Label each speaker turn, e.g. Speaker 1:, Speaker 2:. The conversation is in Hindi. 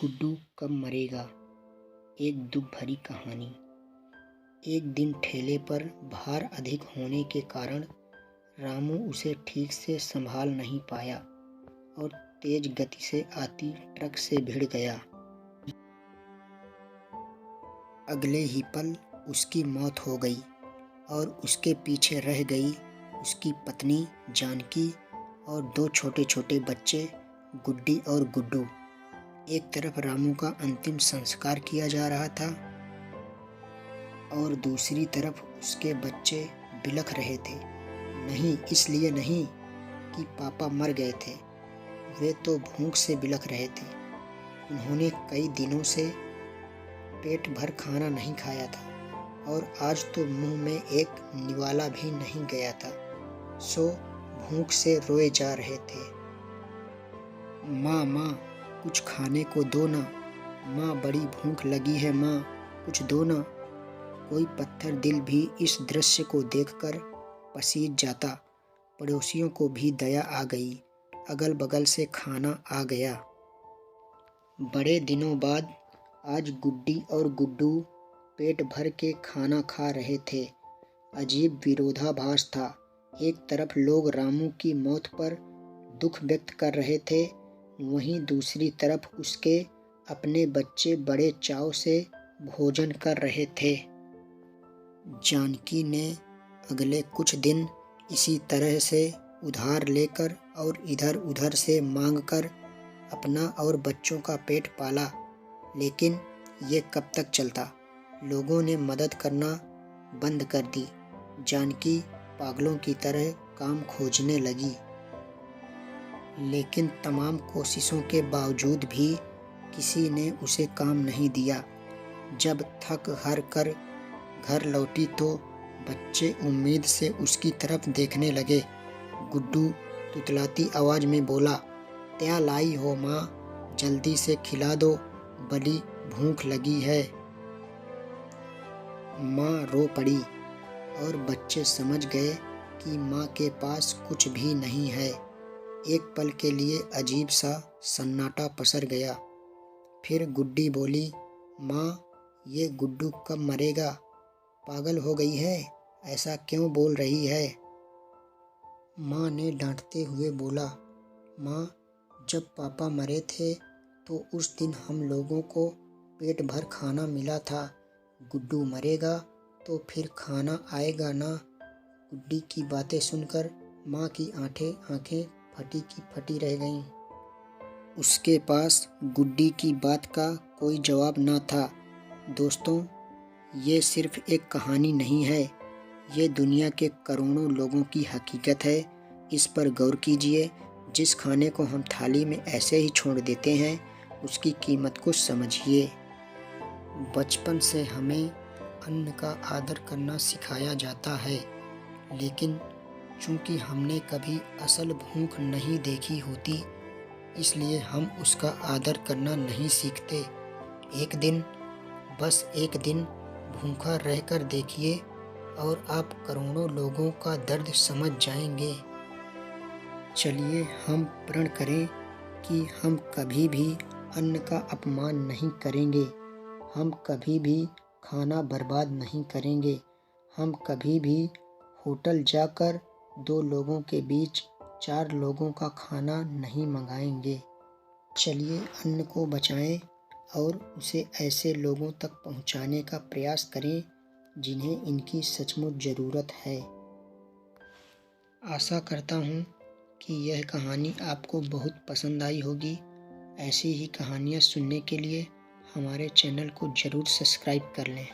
Speaker 1: गुड्डू कब मरेगा। एक दुख भरी कहानी। एक दिन ठेले पर भार अधिक होने के कारण रामू उसे ठीक से संभाल नहीं पाया और तेज गति से आती ट्रक से भिड़ गया। अगले ही पल उसकी मौत हो गई और उसके पीछे रह गई उसकी पत्नी जानकी और दो छोटे छोटे बच्चे गुड्डी और गुड्डू। एक तरफ रामू का अंतिम संस्कार किया जा रहा था और दूसरी तरफ उसके बच्चे बिलख रहे थे। नहीं इसलिए नहीं कि पापा मर गए थे, वे तो भूख से बिलख रहे थे। उन्होंने कई दिनों से पेट भर खाना नहीं खाया था और आज तो मुंह में एक निवाला भी नहीं गया था, सो भूख से रोए जा रहे थे। माँ माँ कुछ खाने को दो ना, माँ बड़ी भूख लगी है, माँ कुछ दो ना। कोई पत्थर दिल भी इस दृश्य को देखकर पसीज जाता। पड़ोसियों को भी दया आ गई, अगल बगल से खाना आ गया। बड़े दिनों बाद आज गुड्डी और गुड्डू पेट भर के खाना खा रहे थे। अजीब विरोधाभास था। एक तरफ लोग रामू की मौत पर दुख व्यक्त कर रहे थे, वहीं दूसरी तरफ उसके अपने बच्चे बड़े चाव से भोजन कर रहे थे। जानकी ने अगले कुछ दिन इसी तरह से उधार लेकर और इधर उधर से मांगकर अपना और बच्चों का पेट पाला, लेकिन ये कब तक चलता। लोगों ने मदद करना बंद कर दी। जानकी पागलों की तरह काम खोजने लगी, लेकिन तमाम कोशिशों के बावजूद भी किसी ने उसे काम नहीं दिया। जब थक हार कर घर लौटी तो बच्चे उम्मीद से उसकी तरफ देखने लगे। गुड्डू तुतलाती आवाज में बोला, क्या लाई हो माँ, जल्दी से खिला दो, बड़ी भूख लगी है। माँ रो पड़ी और बच्चे समझ गए कि माँ के पास कुछ भी नहीं है। एक पल के लिए अजीब सा सन्नाटा पसर गया। फिर गुड्डी बोली, माँ ये गुड्डू कब मरेगा, पागल हो गई है, ऐसा क्यों बोल रही है। माँ ने डांटते हुए बोला, माँ जब पापा मरे थे तो उस दिन हम लोगों को पेट भर खाना मिला था, गुड्डू मरेगा तो फिर खाना आएगा ना। गुड्डी की बातें सुनकर माँ की आंखें फटी की फटी रह गईं। उसके पास गुड्डी की बात का कोई जवाब ना था। दोस्तों, ये सिर्फ एक कहानी नहीं है, ये दुनिया के करोड़ों लोगों की हकीकत है। इस पर गौर कीजिए। जिस खाने को हम थाली में ऐसे ही छोड़ देते हैं, उसकी कीमत को समझिए। बचपन से हमें अन्न का आदर करना सिखाया जाता है, लेकिन चूंकि हमने कभी असल भूख नहीं देखी होती, इसलिए हम उसका आदर करना नहीं सीखते। एक दिन, बस एक दिन भूखा रहकर देखिए और आप करोड़ों लोगों का दर्द समझ जाएंगे। चलिए हम प्रण करें कि हम कभी भी अन्न का अपमान नहीं करेंगे, हम कभी भी खाना बर्बाद नहीं करेंगे, हम कभी भी होटल जाकर 2 लोगों के बीच 4 लोगों का खाना नहीं मंगाएंगे। चलिए अन्न को बचाएं और उसे ऐसे लोगों तक पहुंचाने का प्रयास करें जिन्हें इनकी सचमुच ज़रूरत है। आशा करता हूं कि यह कहानी आपको बहुत पसंद आई होगी। ऐसी ही कहानियां सुनने के लिए हमारे चैनल को ज़रूर सब्सक्राइब कर लें।